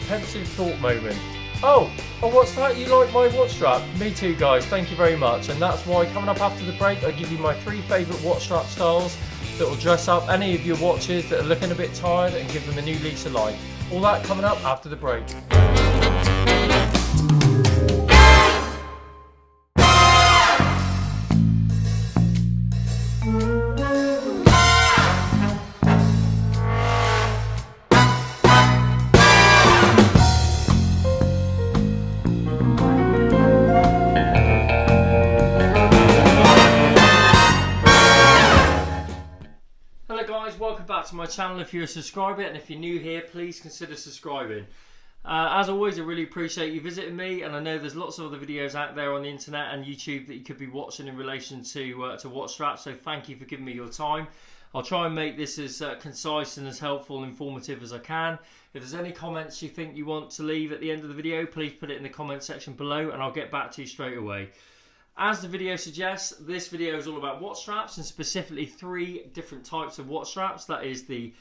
Pensive thought moment. Oh, what's that? You like my watch strap? Me too, guys. Thank you very much. And that's why coming up after the break, I give you my 3 favourite watch strap styles that will dress up any of your watches that are looking a bit tired and give them a new lease of life. All that coming up after the break. Welcome back to my channel if you're a subscriber, and if you're new here, please consider subscribing. As always, I really appreciate you visiting me, and I know there's lots of other videos out there on the internet and YouTube that you could be watching in relation to watch straps, so thank you for giving me your time. I'll try and make this as concise and as helpful and informative as I can. If there's any comments you think you want to leave at the end of the video, please put it in the comment section below and I'll get back to you straight away. As the video suggests, this video is all about watch straps, and specifically 3 different types of watch straps. That is the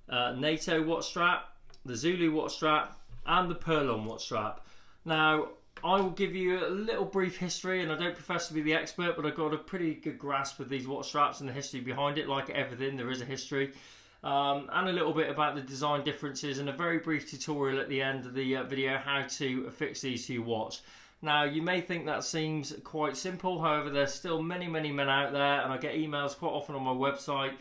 NATO watch strap, the Zulu watch strap, and the Perlon watch strap. Now, I will give you a little brief history, and I don't profess to be the expert, but I've got a pretty good grasp of these watch straps and the history behind it. Like everything, there is a history. And a little bit about the design differences, and a very brief tutorial at the end of the video how to affix these to your watch. Now, you may think that seems quite simple, however there's still many men out there, and I get emails quite often on my website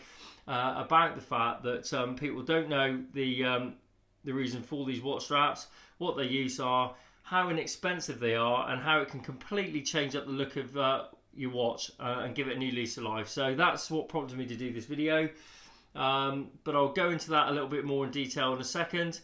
about the fact that people don't know the reason for these watch straps, what their use are, how inexpensive they are, and how it can completely change up the look of your watch and give it a new lease of life. So that's what prompted me to do this video, but I'll go into that a little bit more in detail in a second.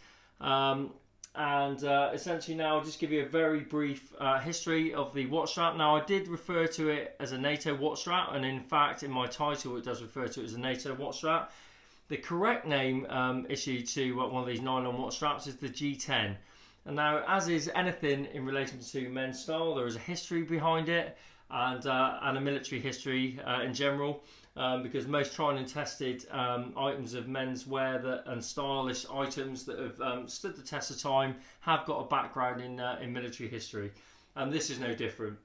Essentially now I'll just give you a very brief history of the watch strap. Now, I did refer to it as a NATO watch strap, and in fact in my title it does refer to it as a NATO watch strap. The correct name issued to one of these nylon watch straps is the G10. And now, as is anything in relation to men's style, there is a history behind it, and a military history in general. Because most tried and tested items of men's wear and stylish items that have stood the test of time have got a background in military history, and this is no different.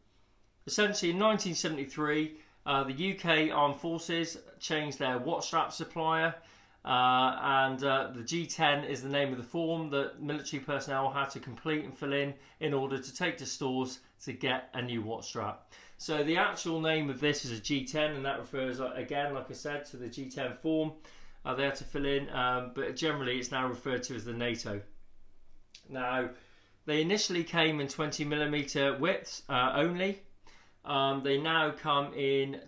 Essentially, in 1973, the UK Armed Forces changed their watch strap supplier, and the G10 is the name of the form that military personnel had to complete and fill in order to take to stores to get a new watch strap. So the actual name of this is a G10, and that refers, again, like I said, to the G10 form they had to fill in, but generally it's now referred to as the NATO. Now, they initially came in 20mm widths only. They now come in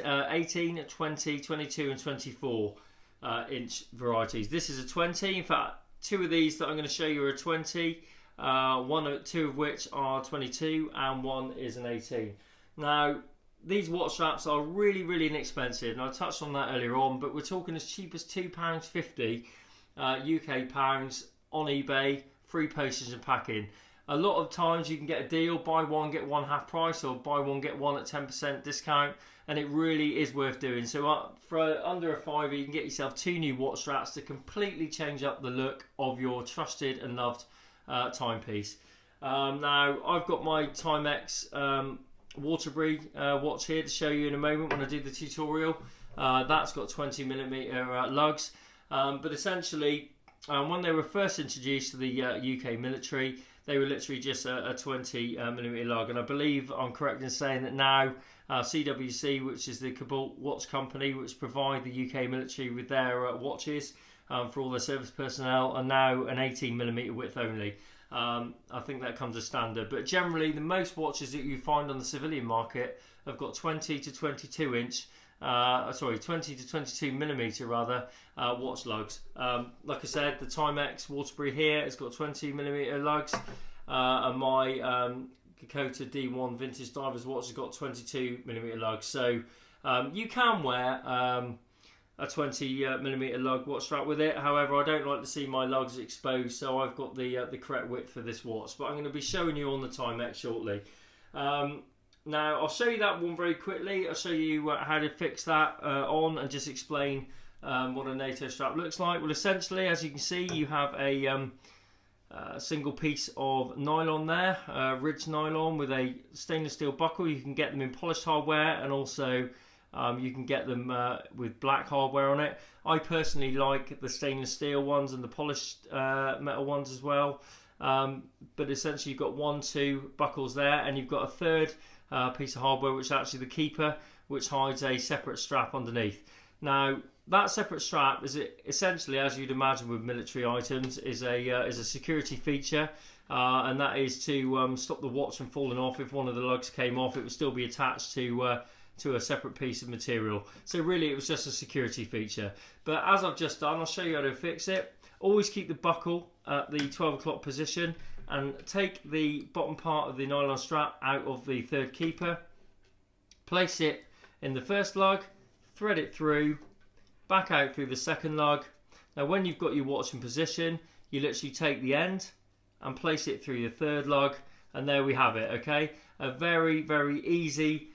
18, 20, 22 and 24 inch varieties. This is a 20. In fact, 2 of these that I'm going to show you are a 20, 2 of which are 22, and 1 is an 18. Now, these watch straps are really inexpensive, and I touched on that earlier on, but we're talking as cheap as £2.50 UK pounds on eBay, free postage and packing. A lot of times you can get a deal, buy one get one half price, or buy one get one at 10% discount, and it really is worth doing. So for under a £5 you can get yourself 2 new watch straps to completely change up the look of your trusted and loved timepiece. Now, I've got my Timex Waterbury watch here to show you in a moment when I do the tutorial. That's got 20mm lugs, but essentially when they were first introduced to the UK military, they were literally just a 20mm lug, and I believe I'm correct in saying that now CWC, which is the Cobalt watch company which provide the UK military with their watches for all their service personnel, are now an 18mm width only. I think that comes as standard, but generally the most watches that you find on the civilian market have got 20 to 22 inch 20 to 22mm rather watch lugs. Like I said, the Timex Waterbury here has got 20mm lugs, and my Dakota D1 vintage divers watch has got 22mm lugs. So you can wear a 20mm lug watch strap with it. However, I don't like to see my lugs exposed, so I've got the correct width for this watch, but I'm going to be showing you on the Timex shortly. Now, I'll show you that one very quickly. I'll show you how to fix that on, and just explain what a NATO strap looks like. Well, essentially, as you can see, you have a single piece of nylon there, ridged nylon with a stainless steel buckle. You can get them in polished hardware, and also you can get them with black hardware on it. I personally like the stainless steel ones and the polished metal ones as well. But essentially you've got 2 buckles there, and you've got a third piece of hardware, which is actually the keeper, which hides a separate strap underneath. Now that separate strap is essentially, as you'd imagine with military items, is a security feature, and that is to stop the watch from falling off. If one of the lugs came off, it would still be attached to a separate piece of material. So really it was just a security feature. But as I've just done, I'll show you how to fix it. Always keep the buckle at the 12 o'clock position, and take the bottom part of the nylon strap out of the third keeper, place it in the first lug, thread it through, back out through the second lug. Now when you've got your watch in position, you literally take the end and place it through the third lug, and there we have it. Okay, a very, very easy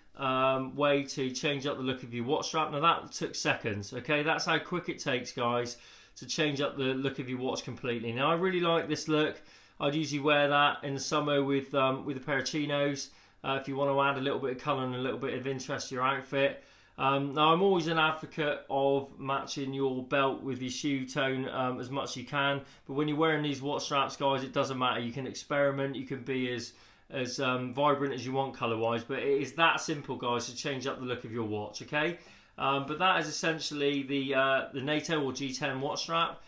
way to change up the look of your watch strap. Now that took seconds. Okay, that's how quick it takes, guys, to change up the look of your watch completely. Now I really like this look. I'd usually wear that in the summer with a pair of chinos, if you want to add a little bit of colour and a little bit of interest to your outfit. Now I'm always an advocate of matching your belt with your shoe tone as much as you can, but when you're wearing these watch straps, guys, it doesn't matter. You can experiment, you can be as vibrant as you want colour wise, but it is that simple, guys, to change up the look of your watch. Okay, but that is essentially the NATO or G10 watch strap.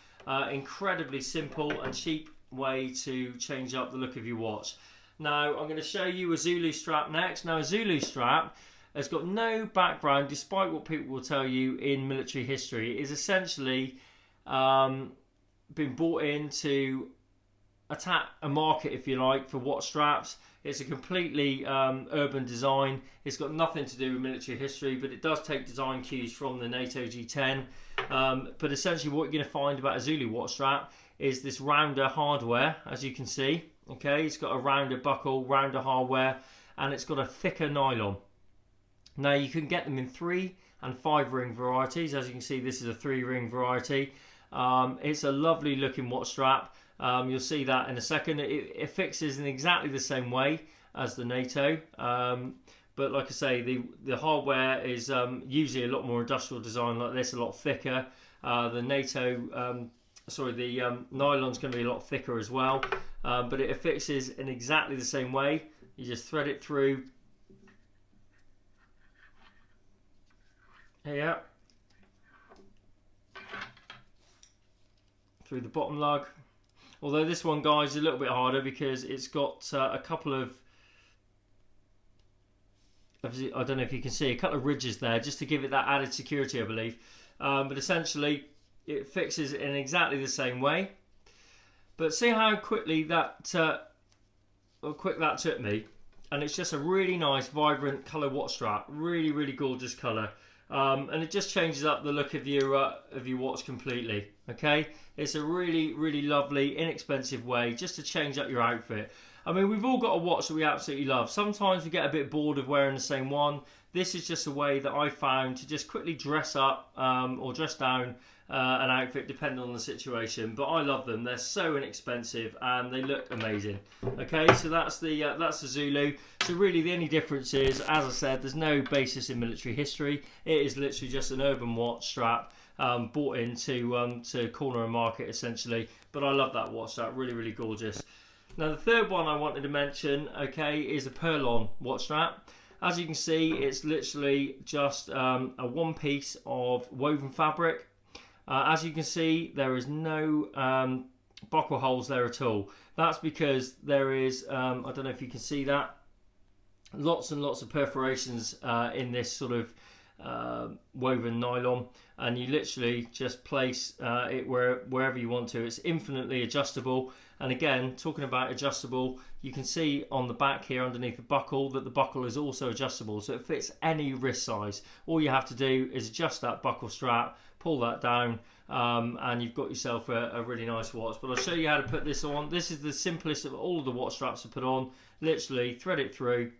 Incredibly simple and cheap way to change up the look of your watch. Now I'm going to show you a Zulu strap next. Now a Zulu strap has got no background, despite what people will tell you in military history. It is essentially been brought in to attack a market, if you like, for watch straps. It's a completely urban design. It's got nothing to do with military history, but it does take design cues from the NATO G10. But essentially what you're going to find about a Zulu watch strap is this rounder hardware, as you can see. Okay, it's got a rounder buckle, rounder hardware, and it's got a thicker nylon. Now you can get them in 3 and 5 ring varieties. As you can see, this is a 3 ring variety. It's a lovely looking watch strap. You'll see that in a second. It fixes in exactly the same way as the NATO, but like I say, the hardware is usually a lot more industrial design like this, a lot thicker. The NATO, the nylon's going to be a lot thicker as well, but it fixes in exactly the same way. You just thread it through here, through the bottom lug. Although this one, guys, is a little bit harder because it's got a couple of, I don't know if you can see, a couple of ridges there just to give it that added security, I believe. But essentially it fixes it in exactly the same way. But see how quickly that quick that took me, and it's just a really nice vibrant colour watch strap. Really, really gorgeous colour. And it just changes up the look of your watch completely. Okay, it's a really, really lovely, inexpensive way just to change up your outfit. I mean, we've all got a watch that we absolutely love. Sometimes we get a bit bored of wearing the same one. This is just a way that I found to just quickly dress up or dress down an outfit depending on the situation. But I love them. They're so inexpensive and they look amazing. Okay, so that's the Zulu. So really the only difference is, as I said, there's no basis in military history. It is literally just an urban watch strap bought into to corner a market essentially. But I love that watch strap. Really, really gorgeous. Now the third one I wanted to mention, okay, is a Perlon watch strap. As you can see, it's literally just a one piece of woven fabric. As you can see, there is no buckle holes there at all. That's because there is, I don't know if you can see that, lots and lots of perforations in this sort of woven nylon, and you literally just place it wherever you want to. It's infinitely adjustable, and again, talking about adjustable, you can see on the back here underneath the buckle that the buckle is also adjustable, so it fits any wrist size. All you have to do is adjust that buckle strap, pull that down, and you've got yourself a really nice watch. But I'll show you how to put this on. This is the simplest of all of the watch straps to put on. Literally thread it through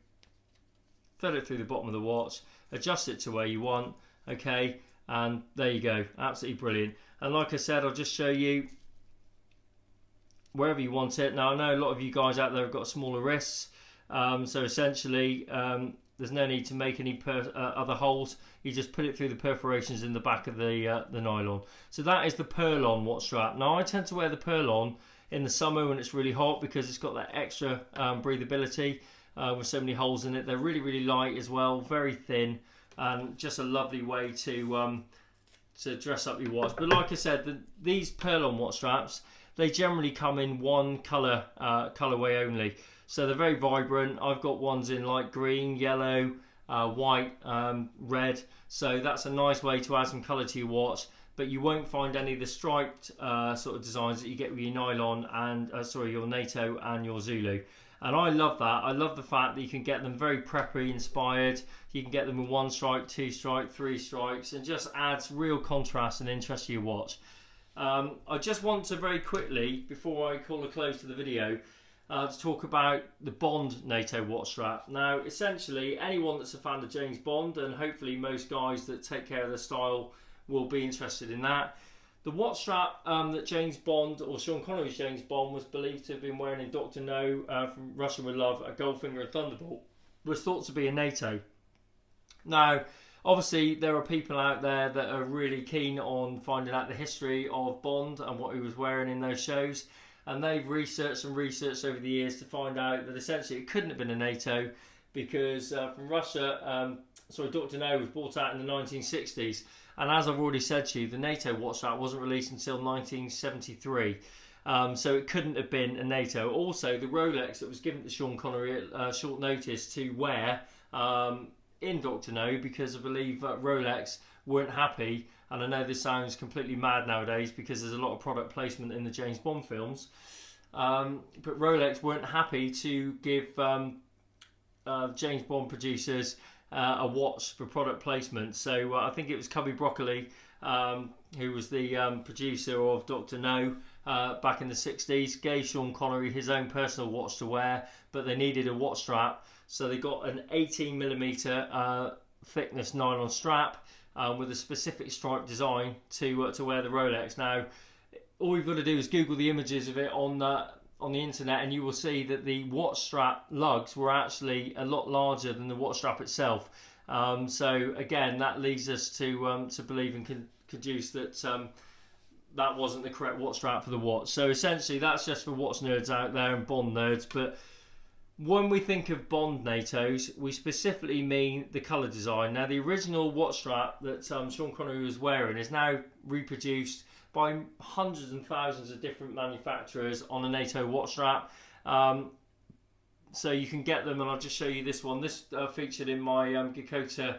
the bottom of the watch, adjust it to where you want, okay, and there you go. Absolutely brilliant. And like I said, I'll just show you wherever you want it. Now I know a lot of you guys out there have got smaller wrists, so essentially there's no need to make any other holes. You just put it through the perforations in the back of the nylon. So that is the Perlon watch strap. Now I tend to wear the Perlon in the summer when it's really hot because it's got that extra breathability with so many holes in it. They're really, really light as well, very thin, and just a lovely way to dress up your watch. But like I said, these Perlon watch straps, they generally come in one colorway only. So they're very vibrant. I've got ones in light green, yellow, white, red. So that's a nice way to add some colour to your watch. But you won't find any of the striped sort of designs that you get with your nylon and your NATO and your Zulu. And I love that. I love the fact that you can get them very preppy inspired. You can get them with 1 stripe, 2 stripe, 3 stripes, and just adds real contrast and interest to your watch. I just want to very quickly, before I call a close to the video, to talk about the Bond NATO watch strap. Now, essentially, anyone that's a fan of James Bond, and hopefully most guys that take care of their style will be interested in that. The watch strap that James Bond, or Sean Connery's James Bond, was believed to have been wearing in Dr. No from Russia with Love, a Goldfinger and Thunderbolt, was thought to be a NATO. Now, obviously, there are people out there that are really keen on finding out the history of Bond and what he was wearing in those shows. And they've researched and researched over the years to find out that essentially it couldn't have been a NATO because from Russia, Dr. No was brought out in the 1960s. And as I've already said to you, the NATO watch strap wasn't released until 1973. So it couldn't have been a NATO. Also, the Rolex that was given to Sean Connery at short notice to wear in Dr. No, because I believe Rolex weren't happy, and I know this sounds completely mad nowadays because there's a lot of product placement in the James Bond films, but Rolex weren't happy to give James Bond producers a watch for product placement. So I think it was Cubby Broccoli who was the producer of Dr. No back in the 60s, gave Sean Connery his own personal watch to wear, but they needed a watch strap, so they got an 18mm thickness nylon strap with a specific stripe design to wear the Rolex. Now, all you've got to do is Google the images of it on the internet, and you will see that the watch strap lugs were actually a lot larger than the watch strap itself. So again, that leads us to believe and conduce that that wasn't the correct watch strap for the watch. So essentially, that's just for watch nerds out there and Bond nerds. But when we think of Bond NATOs, we specifically mean the colour design. Now, the original watch strap that Sean Connery was wearing is now reproduced by hundreds and thousands of different manufacturers on a NATO watch strap. So you can get them, and I'll just show you this one. This featured in my Gakota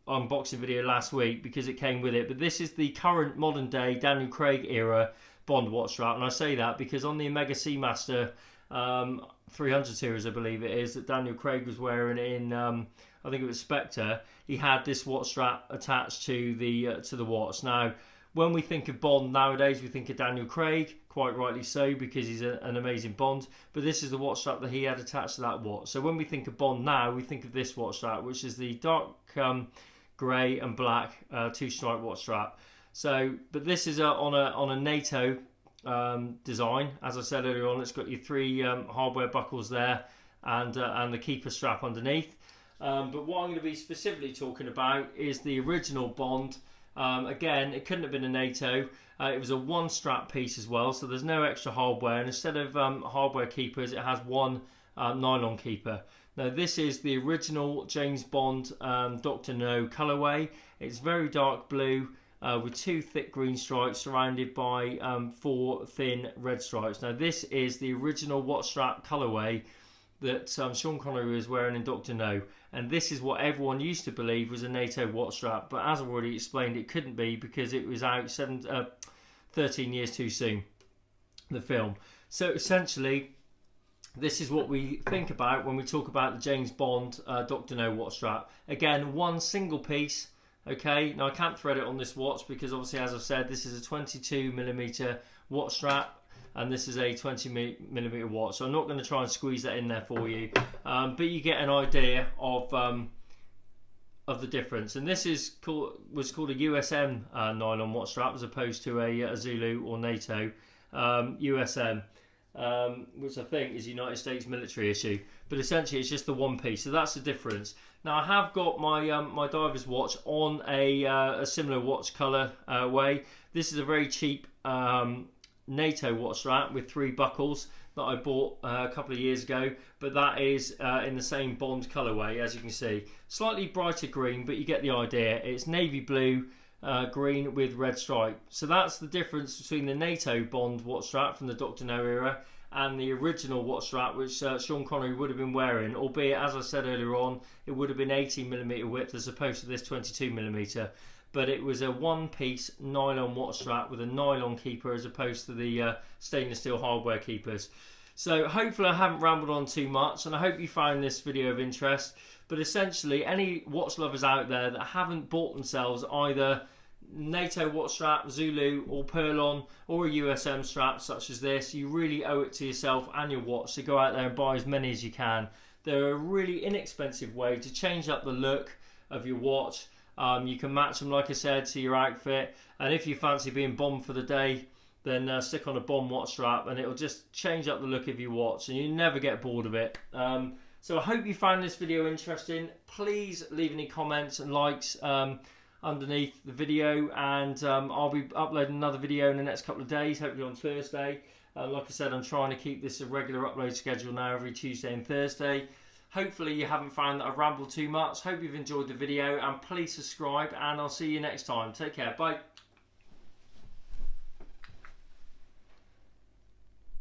unboxing video last week because it came with it. But this is the current modern day Daniel Craig era Bond watch strap, and I say that because on the Omega Seamaster 300 series, I believe it is, that Daniel Craig was wearing in I think it was Spectre, he had this watch strap attached to the watch. Now, when we think of Bond nowadays, we think of Daniel Craig, quite rightly so, because he's an amazing Bond, but this is the watch strap that he had attached to that watch. So when we think of Bond now, we think of this watch strap, which is the dark grey and black two-stripe watch strap. So, but this is on a NATO design. As I said earlier on, it's got your 3 hardware buckles there and the keeper strap underneath. But what I'm going to be specifically talking about is the original Bond. Again, it couldn't have been a NATO. It was a 1-strap piece as well, so there's no extra hardware. And instead of hardware keepers, it has 1 nylon keeper. Now, this is the original James Bond Dr. No colorway. It's very dark blue with 2 thick green stripes surrounded by 4 thin red stripes. Now, this is the original watch strap colorway that Sean Connery was wearing in Dr. No, and this is what everyone used to believe was a NATO watch strap, but as I've already explained, it couldn't be because it was out 13 years too soon, the film. So essentially, this is what we think about when we talk about the James Bond Dr. No watch strap. Again, 1 single piece. Okay, now I can't thread it on this watch because obviously, as I've said, this is a 22mm watch strap and this is a 20mm watch, so I'm not going to try and squeeze that in there for you, but you get an idea of the difference. And this was called a USM nylon watch strap as opposed to a Zulu or NATO, USM, which I think is United States military issue. But essentially, it's just the one piece, so that's the difference. Now, I have got my my diver's watch on a similar watch colour way. This is a very cheap NATO watch strap with 3 buckles that I bought a couple of years ago, but that is in the same Bond colourway, as you can see. Slightly brighter green, but you get the idea. It's navy blue, green with red stripe. So that's the difference between the NATO Bond watch strap from the Dr. No era and the original watch strap, which Sean Connery would have been wearing, albeit, as I said earlier on, it would have been 18mm width as opposed to this 22mm. But it was a one-piece nylon watch strap with a nylon keeper as opposed to the stainless steel hardware keepers. So hopefully I haven't rambled on too much, and I hope you found this video of interest. But essentially, any watch lovers out there that haven't bought themselves either NATO watch strap, Zulu or Perlon, or a USM strap such as this, you really owe it to yourself and your watch to go out there and buy as many as you can. They're a really inexpensive way to change up the look of your watch. You can match them, like I said, to your outfit, and if you fancy being Bond for the day, then stick on a Bond watch strap and it'll just change up the look of your watch and you never get bored of it. So I hope you found this video interesting. Please leave any comments and likes underneath the video, and I'll be uploading another video in the next couple of days, hopefully on Thursday. Like I said, I'm trying to keep this a regular upload schedule now, every Tuesday and Thursday. Hopefully you haven't found that I've rambled too much. Hope you've enjoyed the video, and please subscribe, and I'll see you next time. Take care. Bye.